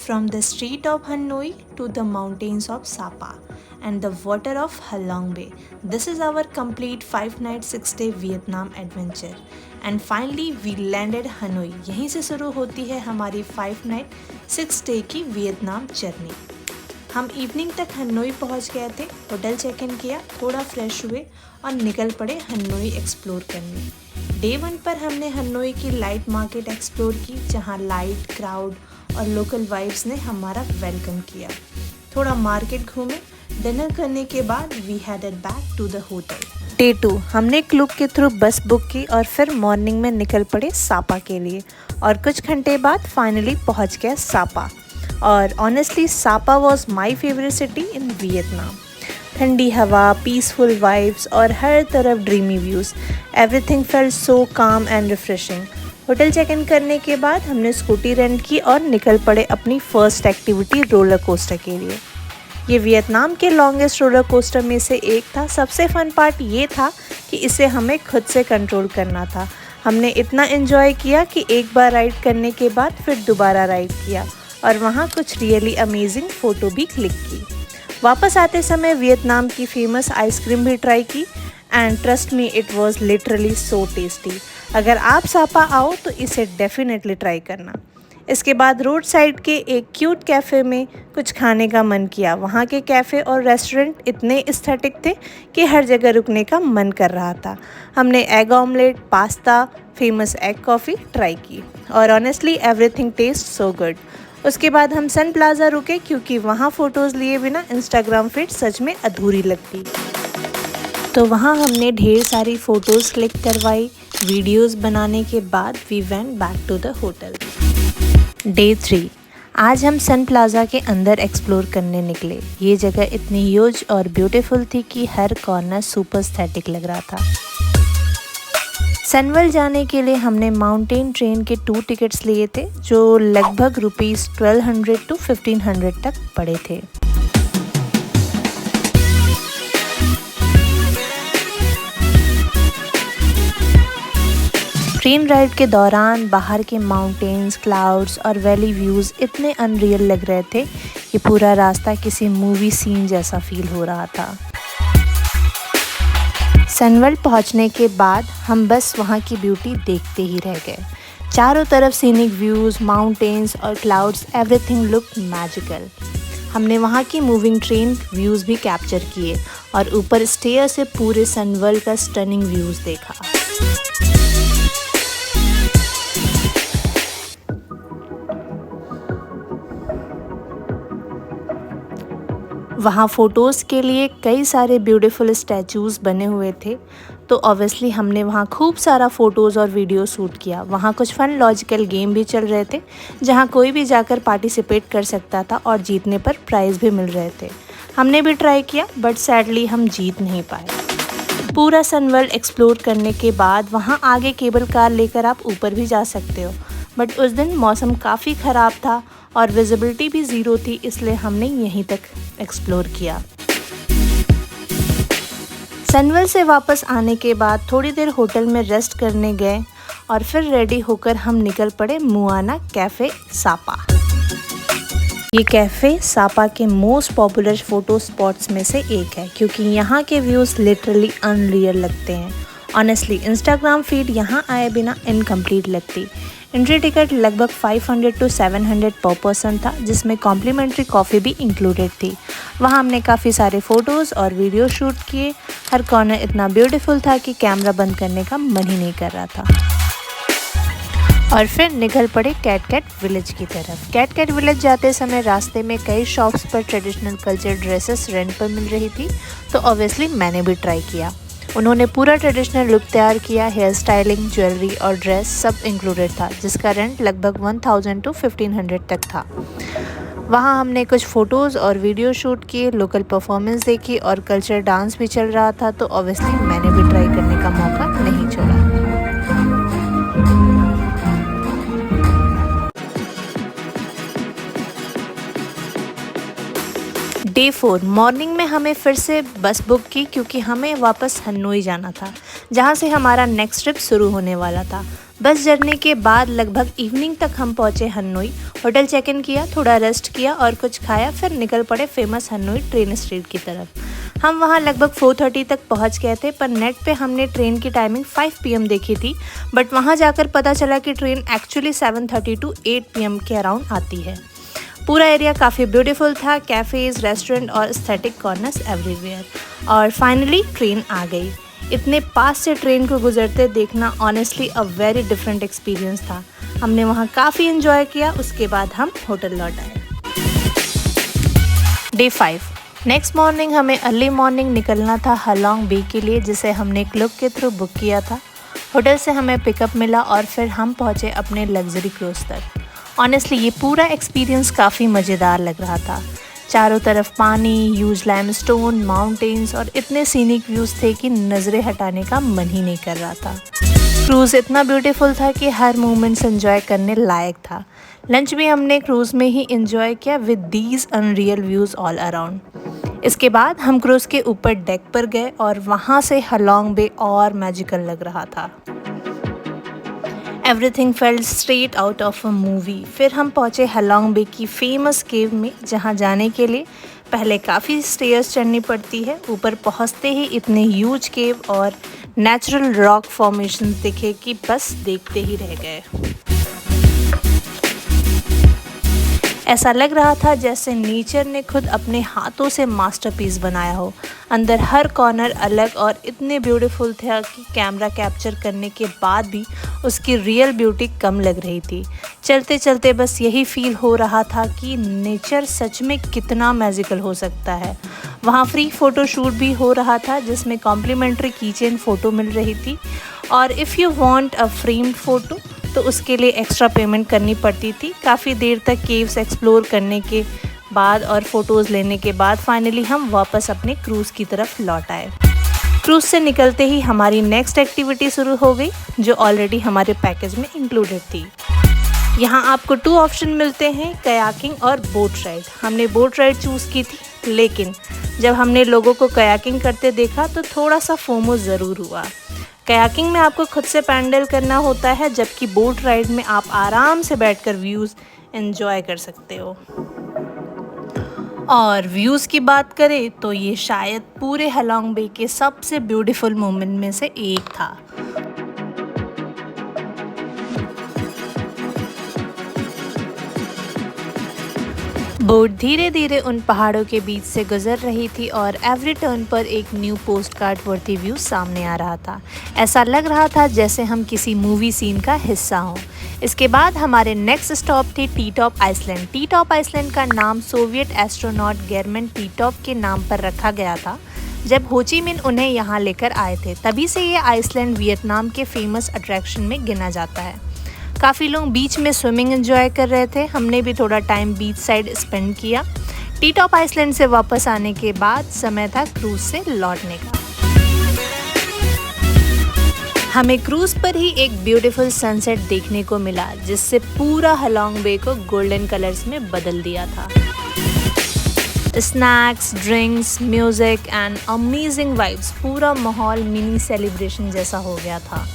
from the street of Hanoi to the mountains of Sapa and the water of Halong Bay. This is our complete 5 night 6 day Vietnam adventure. And finally we landed Hanoi. यहीं से शुरू होती है हमारी 5 night 6 day की Vietnam journey. हम evening तक Hanoi पहुंच गए थे, होटल चेक इन किया, थोड़ा फ्रेश हुए और निकल पड़े हनोई एक्सप्लोर करने। डे 1 पर हमने हनोई की लाइट मार्केट एक्सप्लोर की, जहां लाइट, क्राउड और लोकल वाइब्स ने हमारा वेलकम किया। थोड़ा मार्केट घूमे, डिनर करने के बाद we headed back to the hotel. Day 2 हमने क्लूब के थ्रू बस बुक की और फिर मॉर्निंग में निकल पड़े सापा के लिए और कुछ घंटे बाद फाइनली पहुंच गए सापा। और honestly Sapa was my favourite city in Vietnam. ठंडी हवा, पीसफुल वाइब्स और हर तरफ dreamy views, everything felt so calm and refreshing. Hotel check in करने के बाद हमने स्कूटी रेंट की और निकल पड़े अपनी फर्स्ट एक्टिविटी रोलर कोस्टर के लिए। ये वियतनाम के लॉन्गेस्ट रोलर कोस्टर में से एक था। सबसे फ़न पार्ट ये था कि इसे हमें खुद से कंट्रोल करना था। हमने इतना एंजॉय किया कि एक बार राइड करने के बाद फिर दोबारा राइड किया और वहाँ कुछ रियली अमेजिंग फ़ोटो भी क्लिक की। वापस आते समय वियतनाम की फेमस आइसक्रीम भी ट्राई की and trust me, it was literally so tasty. अगर आप सापा आओ तो इसे डेफिनेटली ट्राई करना। इसके बाद रोड साइड के एक क्यूट कैफ़े में कुछ खाने का मन किया। वहाँ के कैफ़े और रेस्टोरेंट इतने एस्थेटिक थे कि हर जगह रुकने का मन कर रहा था। हमने egg omelette, pasta, famous egg coffee try की और honestly everything taste so good. उसके बाद हम सन प्लाज़ा रुके क्योंकि वहाँ फ़ोटोज़ लिए बिना इंस्टाग्राम फीड सच में अधूरी लगती। तो वहाँ हमने ढेर सारी फ़ोटोज़ क्लिक करवाई। वीडियोस बनाने के बाद we went back to the hotel. Day 3 आज हम सन प्लाज़ा के अंदर एक्सप्लोर करने निकले। ये जगह इतनी ह्यूज और ब्यूटीफुल थी कि हर कॉर्नर सुपर एस्थेटिक लग रहा था। सनवर्ल्ड जाने के लिए हमने माउंटेन ट्रेन के 2 टिकट्स लिए थे, जो लगभग रुपीज़ 1200 to 1500 तक पड़े थे। ट्रेन राइड के दौरान बाहर के माउंटेन्स, क्लाउड्स और वैली व्यूज़ इतने अनरियल लग रहे थे कि पूरा रास्ता किसी मूवी सीन जैसा फील हो रहा था। सनवर्ल्ड पहुंचने के बाद हम बस वहां की ब्यूटी देखते ही रह गए। चारों तरफ सीनिक व्यूज़, माउंटेन्स और क्लाउड्स, एवरीथिंग लुक्ड मैजिकल। हमने वहां की मूविंग ट्रेन व्यूज़ भी कैप्चर किए और ऊपर स्टेयर से पूरे सनवर्ल्ड का स्टनिंग व्यूज़ देखा। वहाँ फ़ोटोज़ के लिए कई सारे ब्यूटीफुल स्टैचूज़ बने हुए थे, तो ऑब्वियसली हमने वहाँ खूब सारा फ़ोटोज़ और वीडियो शूट किया। वहाँ कुछ फ़न लॉजिकल गेम भी चल रहे थे, जहाँ कोई भी जाकर पार्टिसिपेट कर सकता था और जीतने पर प्राइज़ भी मिल रहे थे। हमने भी ट्राई किया बट सैडली हम जीत नहीं पाए। पूरा सनवर्ल्ड एक्सप्लोर करने के बाद वहाँ आगे केबल कार लेकर आप ऊपर भी जा सकते हो, बट उस दिन मौसम काफ़ी ख़राब था और विजिबिलिटी भी ज़ीरो थी, इसलिए हमने यहीं तक एक्सप्लोर किया। सनवर्ल्ड से वापस आने के बाद थोड़ी देर होटल में रेस्ट करने गए और फिर रेडी होकर हम निकल पड़े मुआना कैफ़े सापा। ये कैफ़े सापा के मोस्ट पॉपुलर फ़ोटो स्पॉट्स में से एक है क्योंकि यहाँ के व्यूज़ लिटरली अनरियल लगते हैं। ऑनेस्टली इंस्टाग्राम फीड यहाँ आए बिना इनकम्प्लीट लगती। एंट्री टिकट लगभग 500 to 700 पर पर्सन था, जिसमें कॉम्प्लीमेंट्री कॉफ़ी भी इंक्लूडेड थी। वहाँ हमने काफ़ी सारे फ़ोटोज़ और वीडियो शूट किए। हर कॉर्नर इतना ब्यूटीफुल था कि कैमरा बंद करने का मन ही नहीं कर रहा था। और फिर निकल पड़े कैट कैट विलेज की तरफ। कैट कैट विलेज जाते समय रास्ते में कई शॉप्स पर ट्रेडिशनल कल्चर ड्रेसेस रेंट पर मिल रही थी, तो ऑब्वियसली मैंने भी ट्राई किया। उन्होंने पूरा ट्रेडिशनल लुक तैयार किया, हेयर स्टाइलिंग, ज्वेलरी और ड्रेस सब इंक्लूडेड था, जिसका रेंट लगभग 1000 to 1500 तक था। वहाँ हमने कुछ फ़ोटोज़ और वीडियो शूट किए, लोकल परफॉर्मेंस देखी और कल्चर डांस भी चल रहा था, तो ऑब्वियसली मैंने भी ट्राई करने का मौका नहीं छोड़ा। डे 4 मॉर्निंग में हमें फिर से बस बुक की क्योंकि हमें वापस हनोई जाना था, जहाँ से हमारा नेक्स्ट ट्रिप शुरू होने वाला था। बस जर्नी के बाद लगभग इवनिंग तक हम पहुंचे हनोई। होटल चेक इन किया, थोड़ा रेस्ट किया और कुछ खाया, फिर निकल पड़े फेमस हनोई ट्रेन स्ट्रीट की तरफ। हम वहां लगभग 4:30 तक पहुंच गए थे, पर नेट पे हमने ट्रेन की टाइमिंग 5 PM देखी थी, बट वहां जाकर पता चला कि ट्रेन एक्चुअली 7:30 to 8 PM के अराउंड आती है। पूरा एरिया काफ़ी ब्यूटीफुल था, कैफ़ेज़, रेस्टोरेंट और एस्थेटिक कॉर्नर्स एवरीवेयर। और फाइनली ट्रेन आ गई। इतने पास से ट्रेन को गुजरते देखना honestly a very different experience था। हमने वहाँ काफ़ी इन्जॉय किया। उसके बाद हम होटल लौट आए। डे 5 नेक्स्ट मॉर्निंग हमें अर्ली मॉर्निंग निकलना था हलोंग बे के लिए, जिसे हमने क्लब के थ्रू बुक किया था। होटल से हमें पिकअप मिला और फिर हम पहुँचे अपने लग्जरी क्रूज़ तक। ऑनेस्टली ये पूरा एक्सपीरियंस काफ़ी मज़ेदार लग रहा था। चारों तरफ पानी, ह्यूज लाइमस्टोन, माउंटेन्स और इतने सीनिक व्यूज़ थे कि नज़रें हटाने का मन ही नहीं कर रहा था। क्रूज़ इतना ब्यूटीफुल था कि हर मोमेंट्स एंजॉय करने लायक था। लंच भी हमने क्रूज़ में ही एंजॉय किया with these unreal views all around. इसके बाद हम क्रूज़ के ऊपर डेक पर गए और वहाँ से हलोंग बे और मैजिकल लग रहा था। Everything felt straight out of a movie. फिर हम पहुँचे हलोंग बे की फेमस केव में, जहाँ जाने के लिए पहले काफ़ी स्टेयर्स चढ़नी पड़ती है। ऊपर पहुँचते ही इतने ह्यूज केव और नेचुरल रॉक फॉर्मेशन दिखे कि बस देखते ही रह गए। ऐसा लग रहा था जैसे नेचर ने खुद अपने हाथों से मास्टरपीस बनाया हो। अंदर हर कॉर्नर अलग और इतने ब्यूटीफुल था कि कैमरा कैप्चर करने के बाद भी उसकी रियल ब्यूटी कम लग रही थी। चलते चलते बस यही फील हो रहा था कि नेचर सच में कितना मैजिकल हो सकता है। वहाँ फ्री फ़ोटो शूट भी हो रहा था, जिसमें कॉम्प्लीमेंट्री कीचेन फ़ोटो मिल रही थी, और if you want a framed photo तो उसके लिए एक्स्ट्रा पेमेंट करनी पड़ती थी। काफ़ी देर तक केव्स एक्सप्लोर करने के बाद और फ़ोटोज़ लेने के बाद फाइनली हम वापस अपने क्रूज़ की तरफ लौट आए। क्रूज़ से निकलते ही हमारी नेक्स्ट एक्टिविटी शुरू हो गई, जो ऑलरेडी हमारे पैकेज में इंक्लूडेड थी। यहाँ आपको 2 ऑप्शन मिलते हैं, कयाकिंग और बोट राइड। हमने बोट राइड चूज़ की थी, लेकिन जब हमने लोगों को कयाकिंग करते देखा तो थोड़ा सा फोमो ज़रूर हुआ। कयाकिंग में आपको खुद से पैडल करना होता है, जबकि बोट राइड में आप आराम से बैठकर व्यूज़ एंजॉय कर सकते हो। और व्यूज़ की बात करें तो ये शायद पूरे हलोंग बे के सबसे ब्यूटीफुल मोमेंट में से एक था। बोट धीरे धीरे उन पहाड़ों के बीच से गुजर रही थी और एवरी टर्न पर एक न्यू पोस्ट कार्ड वर्दी व्यू सामने आ रहा था। ऐसा लग रहा था जैसे हम किसी मूवी सीन का हिस्सा हों। इसके बाद हमारे नेक्स्ट स्टॉप थी टीटॉप आइसलैंड। टीटॉप आइसलैंड का नाम सोवियत एस्ट्रोनॉट गेरमन टीटॉप के नाम पर रखा गया था जब हो ची मिन उन्हें यहाँ लेकर आए थे। तभी से ये आइसलैंड वियतनाम के फेमस अट्रैक्शन में गिना जाता है। काफ़ी लोग बीच में स्विमिंग एंजॉय कर रहे थे। हमने भी थोड़ा टाइम बीच साइड स्पेंड किया। टीटॉप आइसलैंड से वापस आने के बाद समय था क्रूज़ से लौटने का। हमें क्रूज़ पर ही एक ब्यूटीफुल सनसेट देखने को मिला, जिससे पूरा हलोंग बे को गोल्डन कलर्स में बदल दिया था। Snacks, drinks, music and amazing vibes, पूरा माहौल मिनी सेलिब्रेशन जैसा हो गया था।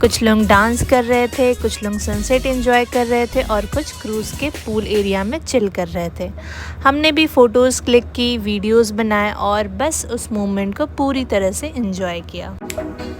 कुछ लोग डांस कर रहे थे, कुछ लोग सनसेट एंजॉय कर रहे थे और कुछ क्रूज़ के पूल एरिया में चिल कर रहे थे। हमने भी फ़ोटोज़ क्लिक की, वीडियोस बनाए और बस उस मोमेंट को पूरी तरह से एंजॉय किया।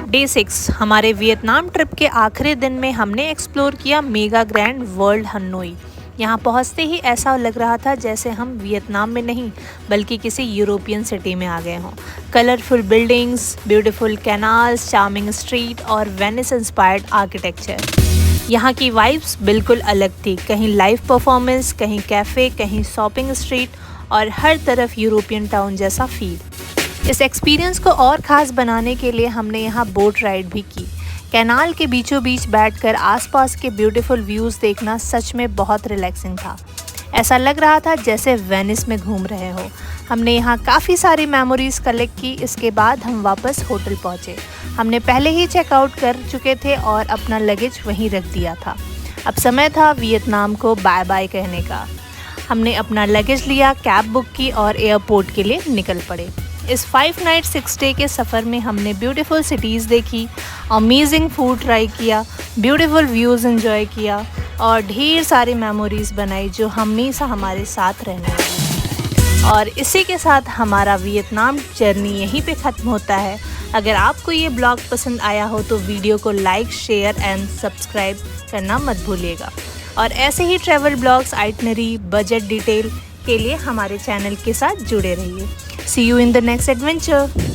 डे 6 हमारे वियतनाम ट्रिप के आखिरी दिन में हमने एक्सप्लोर किया मेगा ग्रैंड वर्ल्ड हनोई। यहाँ पहुँचते ही ऐसा लग रहा था जैसे हम वियतनाम में नहीं बल्कि किसी यूरोपियन सिटी में आ गए हों। Colourful buildings, beautiful canals, charming street और वेनिस इंस्पायर्ड आर्किटेक्चर। यहाँ की वाइब्स बिल्कुल अलग थी। कहीं लाइव परफॉर्मेंस, कहीं कैफ़े, कहीं शॉपिंग स्ट्रीट और हर तरफ यूरोपियन टाउन जैसा फील। इस एक्सपीरियंस को और ख़ास बनाने के लिए हमने यहाँ बोट राइड भी की। कैनाल के बीचों बीच बैठकर आसपास के ब्यूटीफुल व्यूज़ देखना सच में बहुत रिलैक्सिंग था। ऐसा लग रहा था जैसे वेनिस में घूम रहे हो। हमने यहाँ काफ़ी सारी मेमोरीज़ कलेक्ट की। इसके बाद हम वापस होटल पहुँचे। हमने पहले ही चेकआउट कर चुके थे और अपना लगेज वहीं रख दिया था। अब समय था वियतनाम को बाय बाय कहने का। हमने अपना लगेज लिया, कैब बुक की और एयरपोर्ट के लिए निकल पड़े। इस 5 नाइट 6 डे के सफ़र में हमने ब्यूटीफुल सिटीज़ देखी, अमेजिंग फूड ट्राई किया, ब्यूटीफुल व्यूज़ एंजॉय किया और ढेर सारी मेमोरीज़ बनाई जो हमेशा हमारे साथ रहने वाली। और इसी के साथ हमारा वियतनाम जर्नी यहीं पे ख़त्म होता है। अगर आपको ये ब्लॉग पसंद आया हो तो वीडियो को लाइक, शेयर एंड सब्सक्राइब करना मत भूलिएगा। और ऐसे ही travel blogs, itinerary, budget detail के लिए हमारे चैनल के साथ जुड़े रहिए। See you in the next adventure.